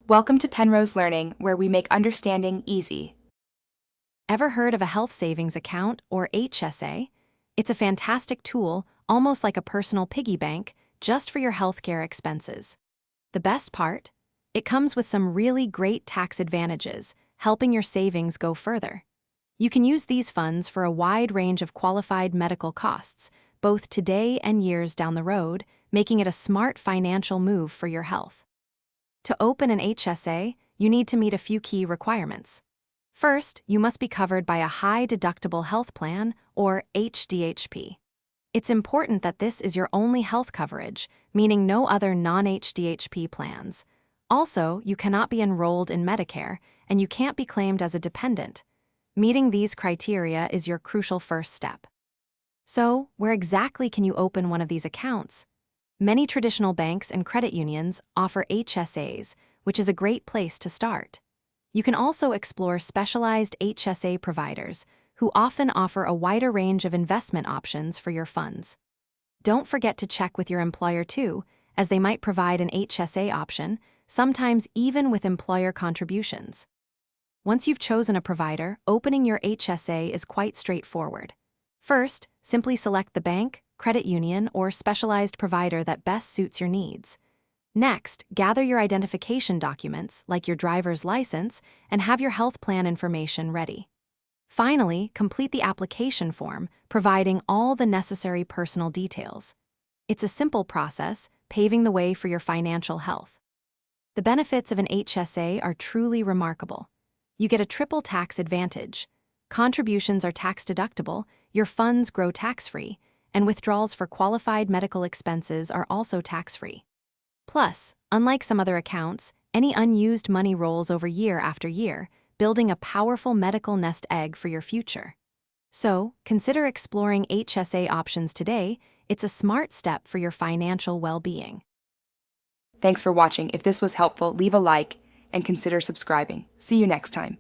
Welcome to Penrose Learning, where we make understanding easy. Ever heard of a health savings account, or HSA? It's a fantastic tool, almost like a personal piggy bank, just for your healthcare expenses. The best part? It comes with some really great tax advantages, helping your savings go further. You can use these funds for a wide range of qualified medical costs, both today and years down the road, making it a smart financial move for your health. To open an HSA, you need to meet a few key requirements. First, you must be covered by a high-deductible health plan, or HDHP. It's important that this is your only health coverage, meaning no other non-HDHP plans. Also, you cannot be enrolled in Medicare, and you can't be claimed as a dependent. Meeting these criteria is your crucial first step. So, where exactly can you open one of these accounts? Many traditional banks and credit unions offer HSAs, which is a great place to start. You can also explore specialized HSA providers, who often offer a wider range of investment options for your funds. Don't forget to check with your employer too, as they might provide an HSA option, sometimes even with employer contributions. Once you've chosen a provider, opening your HSA is quite straightforward. First, simply select the bank, credit union, or specialized provider that best suits your needs. Next, gather your identification documents, like your driver's license, and have your health plan information ready. Finally, complete the application form, providing all the necessary personal details. It's a simple process, paving the way for your financial health. The benefits of an HSA are truly remarkable. You get a triple tax advantage. Contributions are tax-deductible, your funds grow tax-free, and withdrawals for qualified medical expenses are also tax-free. Plus, unlike some other accounts, any unused money rolls over year after year, building a powerful medical nest egg for your future. So, consider exploring HSA options today. It's a smart step for your financial well-being. Thanks for watching. If this was helpful, leave a like and consider subscribing. See you next time.